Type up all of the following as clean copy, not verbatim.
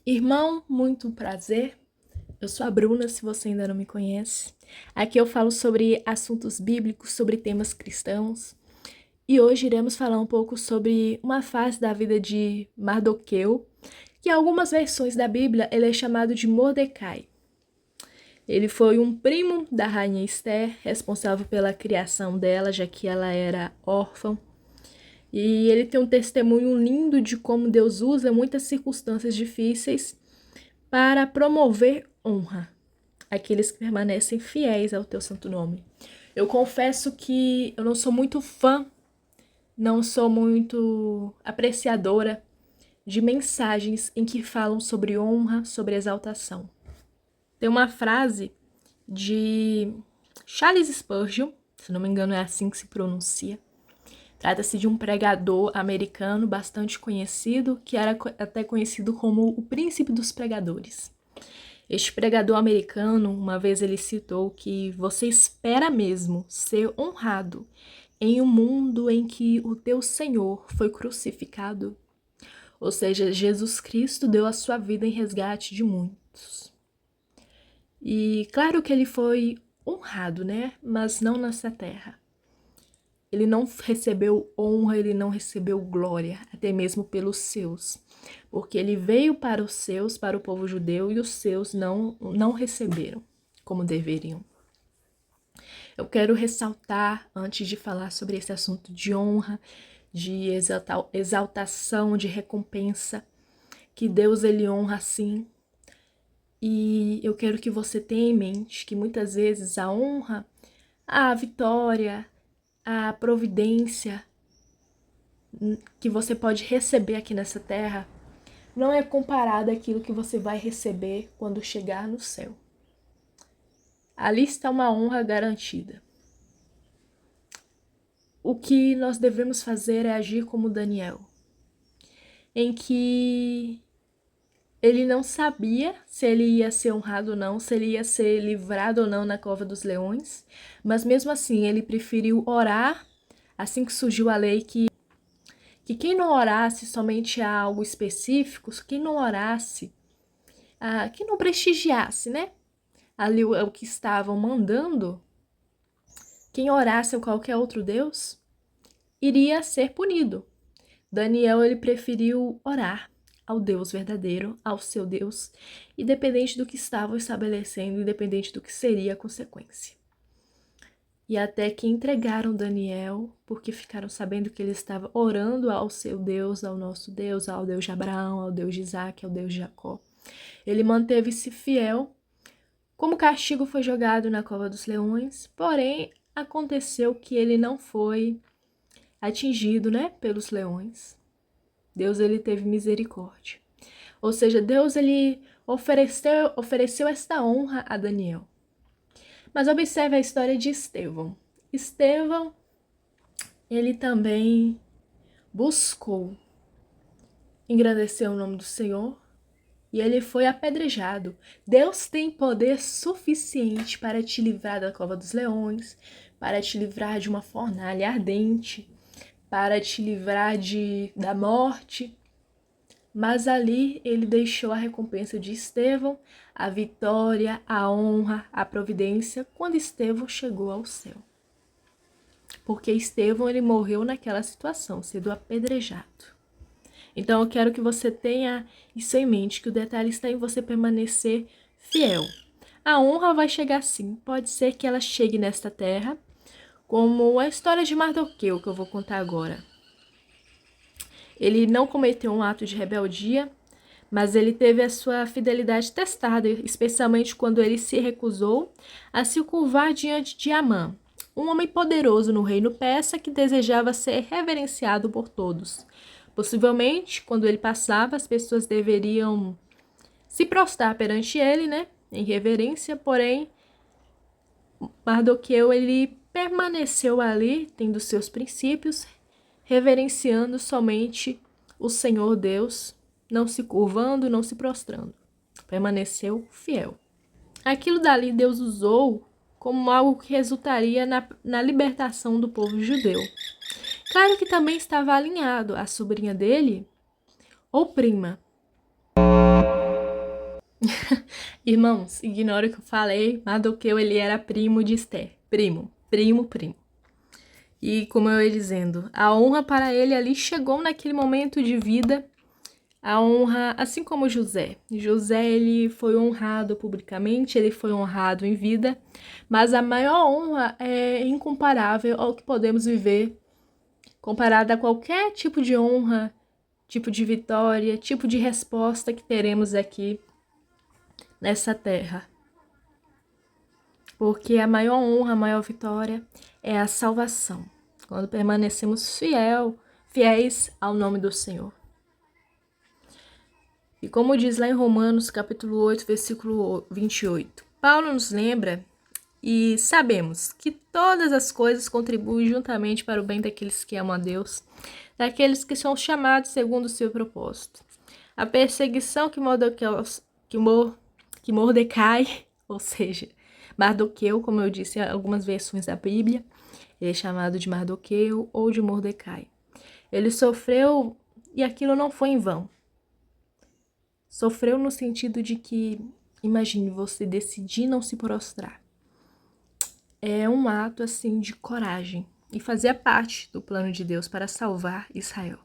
Irmão, muito prazer. Eu sou a Bruna, se você ainda não me conhece. Aqui eu falo sobre assuntos bíblicos, sobre temas cristãos. E hoje iremos falar um pouco sobre uma fase da vida de Mardoqueu, que em algumas versões da Bíblia ele é chamado de Mordecai. Ele foi um primo da rainha Esther, responsável pela criação dela, já que ela era órfã. E ele tem um testemunho lindo de como Deus usa muitas circunstâncias difíceis para promover honra àqueles que permanecem fiéis ao teu santo nome. Eu confesso que eu não sou muito fã, não sou muito apreciadora de mensagens em que falam sobre honra, sobre exaltação. Tem uma frase de Charles Spurgeon, se não me engano é assim que se pronuncia. Trata-se de um pregador americano bastante conhecido, que era até conhecido como o príncipe dos pregadores. Este pregador americano, uma vez ele citou que você espera mesmo ser honrado em um mundo em que o teu Senhor foi crucificado? Ou seja, Jesus Cristo deu a sua vida em resgate de muitos. E claro que ele foi honrado, né? Mas não nessa terra. Ele não recebeu honra, ele não recebeu glória, até mesmo pelos seus. Porque ele veio para os seus, para o povo judeu, e os seus não receberam como deveriam. Eu quero ressaltar, antes de falar sobre esse assunto de honra, de exaltação, de recompensa, que Deus ele honra sim. E eu quero que você tenha em mente que muitas vezes a honra, a vitória, a providência que você pode receber aqui nessa terra não é comparada àquilo que você vai receber quando chegar no céu. Ali está uma honra garantida. O que nós devemos fazer é agir como Daniel, em que ele não sabia se ele ia ser honrado ou não, se ele ia ser livrado ou não na cova dos leões, mas mesmo assim ele preferiu orar assim que surgiu a lei que quem não orasse somente a algo específico, quem não orasse, quem não prestigiasse, né? Ali o que estavam mandando, quem orasse a qualquer outro Deus, iria ser punido. Daniel, ele preferiu orar ao Deus verdadeiro, ao seu Deus, independente do que estavam estabelecendo, independente do que seria a consequência. E até que entregaram Daniel, porque ficaram sabendo que ele estava orando ao seu Deus, ao nosso Deus, ao Deus de Abraão, ao Deus de Isaac, ao Deus de Jacó. Ele manteve-se fiel. Como castigo foi jogado na cova dos leões, porém aconteceu que ele não foi atingido, né, pelos leões. Deus ele teve misericórdia. Ou seja, Deus ele ofereceu esta honra a Daniel. Mas observe a história de Estevão. Estevão, ele também buscou engrandecer o nome do Senhor e ele foi apedrejado. Deus tem poder suficiente para te livrar da cova dos leões, para te livrar de uma fornalha ardente, para te livrar da morte. Mas ali ele deixou a recompensa de Estevão, a vitória, a honra, a providência, quando Estevão chegou ao céu. Porque Estevão ele morreu naquela situação, sendo apedrejado. Então eu quero que você tenha isso em mente, que o detalhe está em você permanecer fiel. A honra vai chegar sim, pode ser que ela chegue nesta terra, como a história de Mardoqueu, que eu vou contar agora. Ele não cometeu um ato de rebeldia, mas ele teve a sua fidelidade testada, especialmente quando ele se recusou a se curvar diante de Amã, um homem poderoso no reino persa que desejava ser reverenciado por todos. Possivelmente, quando ele passava, as pessoas deveriam se prostrar perante ele, né, em reverência, porém, Mardoqueu, ele permaneceu ali, tendo seus princípios, reverenciando somente o Senhor Deus, não se curvando, não se prostrando. Permaneceu fiel. Aquilo dali Deus usou como algo que resultaria na libertação do povo judeu. Claro que também estava alinhado a sobrinha dele, ou prima, Irmãos, ignora o que eu falei, Mardoqueu, ele era primo de Esther. Primo, primo, primo. E como eu ia dizendo, a honra para ele ali chegou naquele momento de vida. A honra, assim como José. José, ele foi honrado publicamente, ele foi honrado em vida, mas a maior honra é incomparável ao que podemos viver, comparada a qualquer tipo de honra, tipo de vitória, tipo de resposta que teremos aqui nessa terra. Porque a maior honra, a maior vitória é a salvação, quando permanecemos fiéis ao nome do Senhor. E como diz lá em Romanos, capítulo 8, versículo 28, Paulo nos lembra e sabemos que todas as coisas contribuem juntamente para o bem daqueles que amam a Deus, daqueles que são chamados segundo o seu propósito. A perseguição que Mordecai, ou seja, Mardoqueu, como eu disse em algumas versões da Bíblia, ele é chamado de Mardoqueu ou de Mordecai. Ele sofreu e aquilo não foi em vão. Sofreu no sentido de que, imagine você decidir não se prostrar. É um ato assim de coragem e fazia parte do plano de Deus para salvar Israel.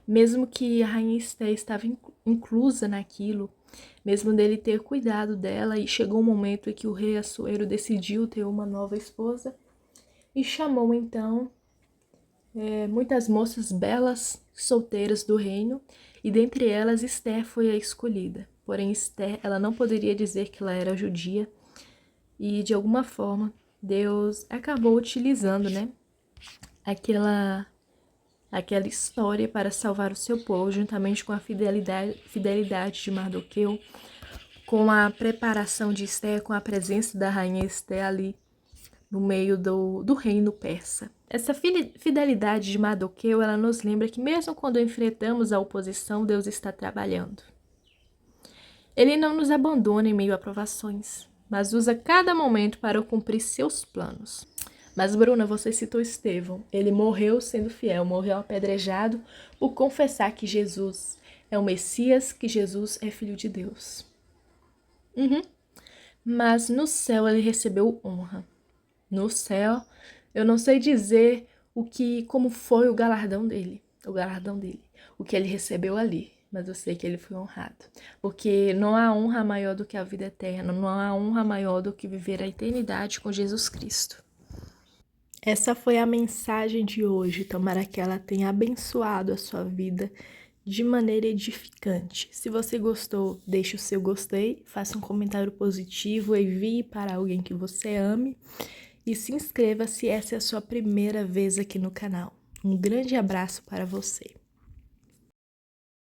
Mesmo que a rainha Esther estava inclusa naquilo, mesmo dele ter cuidado dela, e chegou um momento em que o rei Assuero decidiu ter uma nova esposa e chamou então muitas moças belas, solteiras do reino, e dentre elas Esther foi a escolhida. Porém, Esther, ela não poderia dizer que ela era judia, e de alguma forma Deus acabou utilizando, aquela história para salvar o seu povo, juntamente com a fidelidade de Mardoqueu, com a preparação de Esther, com a presença da rainha Esther ali no meio do reino persa. Essa fidelidade de Mardoqueu, ela nos lembra que mesmo quando enfrentamos a oposição, Deus está trabalhando. Ele não nos abandona em meio a provações, mas usa cada momento para cumprir seus planos. Mas, Bruna, você citou Estevão. Ele morreu sendo fiel, morreu apedrejado por confessar que Jesus é o Messias, que Jesus é Filho de Deus. Mas no céu ele recebeu honra. No céu, eu não sei dizer como foi o galardão dele, o que ele recebeu ali, mas eu sei que ele foi honrado, porque não há honra maior do que a vida eterna, não há honra maior do que viver a eternidade com Jesus Cristo. Essa foi a mensagem de hoje, tomara que ela tenha abençoado a sua vida de maneira edificante. Se você gostou, deixe o seu gostei, faça um comentário positivo, envie para alguém que você ame e se inscreva se essa é a sua primeira vez aqui no canal. Um grande abraço para você.